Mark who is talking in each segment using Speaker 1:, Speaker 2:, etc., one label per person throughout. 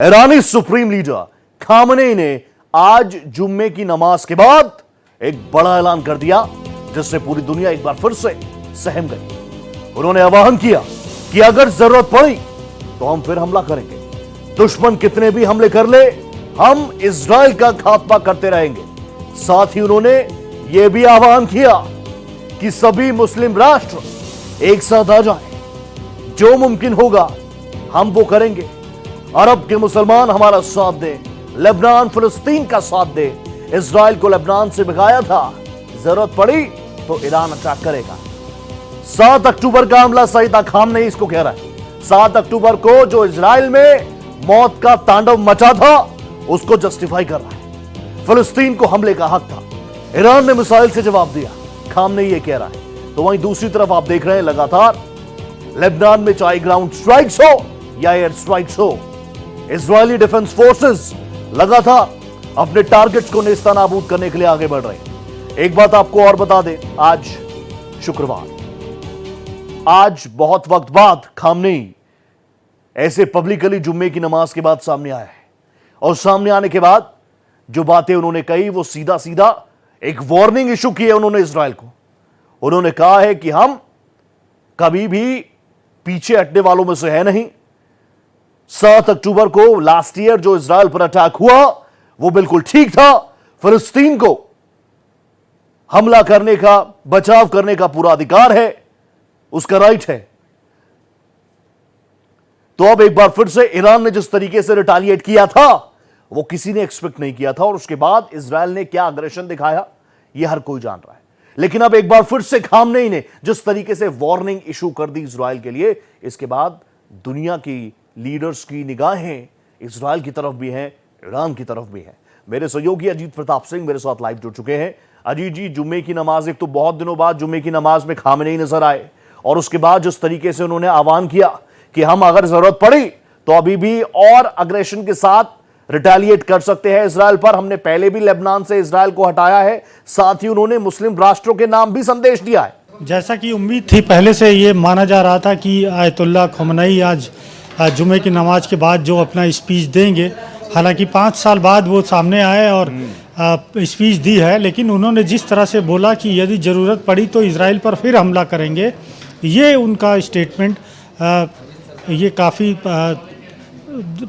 Speaker 1: ईरानी supreme leader Khamenei ने आज जुम्मे की नमाज के बाद एक बड़ा ऐलान कर दिया, जिससे पूरी दुनिया एक बार फिर से सहम गई। उन्होंने आह्वान किया कि अगर जरूरत पड़ी तो हम फिर हमला करेंगे। दुश्मन कितने भी हमले कर ले, हम इजराइल का खात्मा करते रहेंगे। साथ ही उन्होंने यह भी आह्वान किया कि सभी मुस्लिम राष्ट्र एक साथ आ जाएं। जो मुमकिन होगा हम वो करेंगे। अरब के मुसलमान हमारा साथ दें, लेबनान फिलिस्तीन का साथ दे। इजराइल को लेबनान से भगाया था, जरूरत पड़ी तो ईरान अटैक करेगा। 7 अक्टूबर का हमला सही था, खामनेई इसको कह रहा है। 7 अक्टूबर को जो इजराइल में मौत का तांडव मचा था, उसको जस्टिफाई कर रहा है। फिलिस्तीन को हमले का हक था, ईरान ने मिसाइल से जवाब दिया, खामनेई ये कह रहा है। तो वहीं दूसरी तरफ आप देख रहे हैं लगातार लेबनान में चाहे ग्राउंड स्ट्राइक्स हो या एयर स्ट्राइक्स हो, इजरायली डिफेंस फोर्सेस लगातार अपने टारगेट्स को नेस्तनाबूद करने के लिए आगे बढ़ रहे हैं। एक बात आपको और बता दें, आज शुक्रवार, आज बहुत वक्त बाद खामनेई ऐसे पब्लिकली जुम्मे की नमाज के बाद सामने आया है। और सामने आने के बाद जो बातें उन्होंने कही, वो सीधा सीधा एक वार्निंग इशू की है उन्होंने इजराइल को। उन्होंने कहा है कि हम कभी भी पीछे हटने वालों में से है नहीं। 7 अक्टूबर को लास्ट ईयर जो इजराइल पर अटैक हुआ वो बिल्कुल ठीक था। फिलिस्तीन को हमला करने का, बचाव करने का पूरा अधिकार है, उसका राइट है। तो अब एक बार फिर से ईरान ने जिस तरीके से रिटालिएट किया था, वो किसी ने एक्सपेक्ट नहीं किया था। और उसके बाद इजराइल ने क्या अग्रेशन दिखाया, यह हर कोई जान रहा है। लेकिन अब एक बार फिर से खामनेई ने जिस तरीके से वार्निंग इशू कर दी इजराइल के लिए, इसके बाद दुनिया की लीडर्स की निगाहें इजराइल की तरफ भी हैं, ईरान की तरफ भी हैं। मेरे सहयोगी अजीत प्रताप सिंह मेरे साथ लाइव जुड़ चुके हैं। अजीत जी, जुम्मे की नमाज, एक तो बहुत दिनों बाद जुम्मे की नमाज में खामनेई नजर आए, और उसके बाद जिस तरीके से उन्होंने आह्वान किया कि हम अगर जरूरत पड़ी तो अभी भी और अग्रेशन के साथ रिटेलिएट कर सकते हैं इजराइल पर। हमने पहले भी लेबनान से इजराइल को हटाया है। साथ ही उन्होंने मुस्लिम राष्ट्रों के नाम भी संदेश दिया है।
Speaker 2: जैसा कि उम्मीद थी, पहले से ये माना जा रहा था कि आयतुल्लाह खामनेई आज जुमे की नमाज के बाद जो अपना स्पीच देंगे, हालांकि 5 साल बाद वो सामने आए और स्पीच दी है, लेकिन उन्होंने जिस तरह से बोला कि यदि ज़रूरत पड़ी तो इजराइल पर फिर हमला करेंगे, ये उनका स्टेटमेंट ये काफ़ी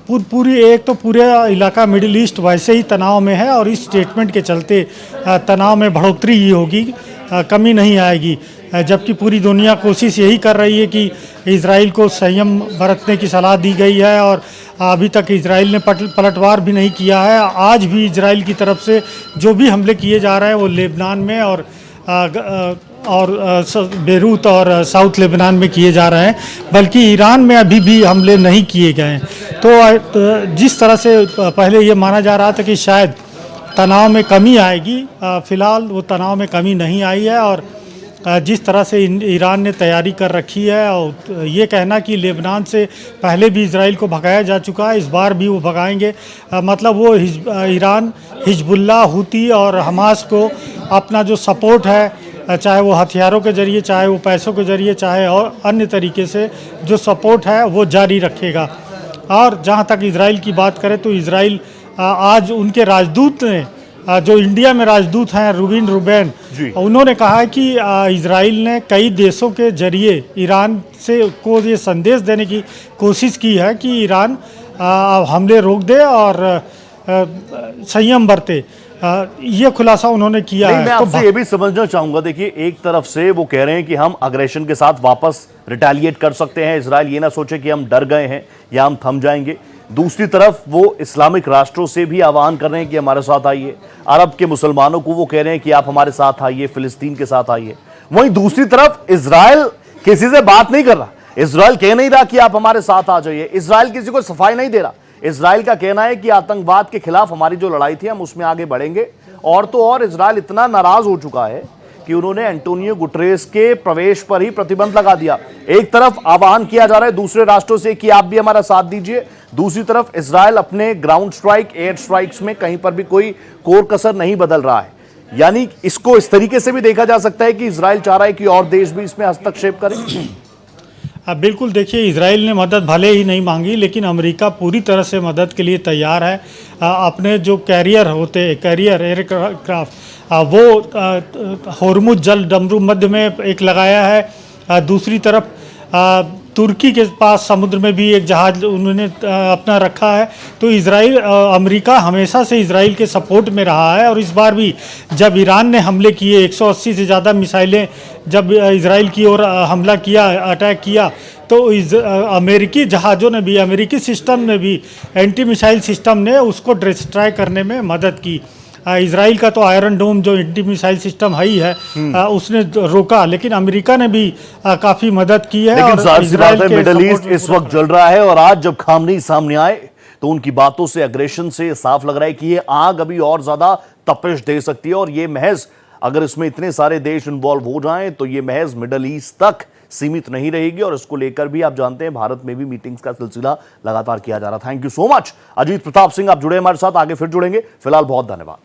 Speaker 2: पूरी, एक तो पूरा इलाका मिडिल ईस्ट वैसे ही तनाव में है, और इस स्टेटमेंट के चलते तनाव में बढ़ोतरी ही होगी, कमी नहीं आएगी। जबकि पूरी दुनिया कोशिश यही कर रही है कि इजराइल को संयम बरतने की सलाह दी गई है, और अभी तक इजराइल ने पलटवार भी नहीं किया है। आज भी इजराइल की तरफ से जो भी हमले किए जा रहे हैं वो लेबनान में और बेरूत और साउथ लेबनान में किए जा रहे हैं, बल्कि ईरान में अभी भी हमले नहीं किए गए हैं। तो जिस तरह से पहले ये माना जा रहा था कि शायद तनाव में कमी आएगी, फ़िलहाल वो तनाव में कमी नहीं आई है। और जिस तरह से ईरान ने तैयारी कर रखी है, और ये कहना कि लेबनान से पहले भी इजराइल को भगाया जा चुका है, इस बार भी वो भगाएंगे, मतलब वो ईरान हिजबुल्लाह, हुती और हमास को अपना जो सपोर्ट है, चाहे वो हथियारों के ज़रिए, चाहे वो पैसों के ज़रिए, चाहे और अन्य तरीके से जो सपोर्ट है वो जारी रखेगा। और जहाँ तक इजराइल की बात करें तो इजराइल आज उनके राजदूत ने, जो इंडिया में राजदूत हैं रूबिन रुबेन, उन्होंने कहा है कि इजराइल ने कई देशों के जरिए ईरान से को ये संदेश देने की कोशिश की है कि ईरान हमले रोक दे और संयम बरते। ये खुलासा उन्होंने किया है।
Speaker 1: मैं आपसे ये भी समझना चाहूंगा, देखिए, एक तरफ से वो कह रहे हैं कि हम अग्रेशन के साथ वापस रिटेलिएट कर सकते हैं, इजराइल ये ना सोचे कि हम डर गए हैं या हम थम जाएंगे। दूसरी तरफ वो इस्लामिक राष्ट्रों से भी आह्वान कर रहे हैं कि हमारे साथ आइए। अरब के मुसलमानों को वो कह रहे हैं कि आप हमारे साथ आइए, फिलिस्तीन के साथ आइए। वहीं दूसरी तरफ इजराइल किसी से बात नहीं कर रहा, इजराइल कह नहीं रहा कि आप हमारे साथ आ जाइए, इजराइल किसी को सफाई नहीं दे रहा। इजराइल का कहना है कि आतंकवाद के खिलाफ हमारी जो लड़ाई थी हम उसमें आगे बढ़ेंगे। और तो और इजराइल इतना नाराज हो चुका है कि उन्होंने एंटोनियो गुटरेस के प्रवेश पर ही प्रतिबंध लगा दिया। एक तरफ आह्वान किया जा रहा है दूसरे राष्ट्रों से कि आप भी हमारा साथ दीजिए, दूसरी तरफ इजराइल अपने ग्राउंड स्ट्राइक, एयर स्ट्राइक्स में कहीं पर भी कोई कोर कसर नहीं बदल रहा है। यानी इसको इस तरीके से भी देखा जा सकता है कि इजराइल चाह रहा है कि और देश भी इसमें हस्तक्षेप करें।
Speaker 2: बिल्कुल, देखिए इसराइल ने मदद भले ही नहीं मांगी, लेकिन अमेरिका पूरी तरह से मदद के लिए तैयार है। अपने जो कैरियर एयरक्राफ्ट वो होर्मुज जल डमरू मध्य में एक लगाया है। दूसरी तरफ तुर्की के पास समुद्र में भी एक जहाज उन्होंने अपना रखा है। तो अमेरिका हमेशा से इसराइल के सपोर्ट में रहा है, और इस बार भी जब ईरान ने हमले किए, 180 से ज़्यादा मिसाइलें जब इसराइल की ओर हमला किया, अटैक किया, तो अमेरिकी जहाज़ों ने भी, अमेरिकी सिस्टम ने भी, एंटी मिसाइल सिस्टम ने उसको डिस्ट्रॉय करने में मदद की। इसराइल का तो आयरन डोम जो एंटी मिसाइल सिस्टम है ही है, उसने रोका, लेकिन अमेरिका ने भी काफी मदद की है।
Speaker 1: लेकिन
Speaker 2: और इजराइल के
Speaker 1: मिडल
Speaker 2: सपोर्ट
Speaker 1: ईस्ट
Speaker 2: में
Speaker 1: इस वक्त जल रहा है, और आज जब खामनेई सामने आए तो उनकी बातों से, अग्रेशन से साफ लग रहा है कि ये आग अभी और ज्यादा तपिश दे सकती है, और ये महज अगर इसमें इतने सारे देश इन्वॉल्व हो जाएं तो ये महज मिडल ईस्ट तक सीमित नहीं रहेगी। और इसको लेकर भी आप जानते हैं भारत में भी मीटिंग्स का सिलसिला लगातार किया जा रहा। Thank you so much Ajit Pratap Singh, आप जुड़े हमारे साथ, आगे फिर जुड़ेंगे। फिलहाल बहुत धन्यवाद।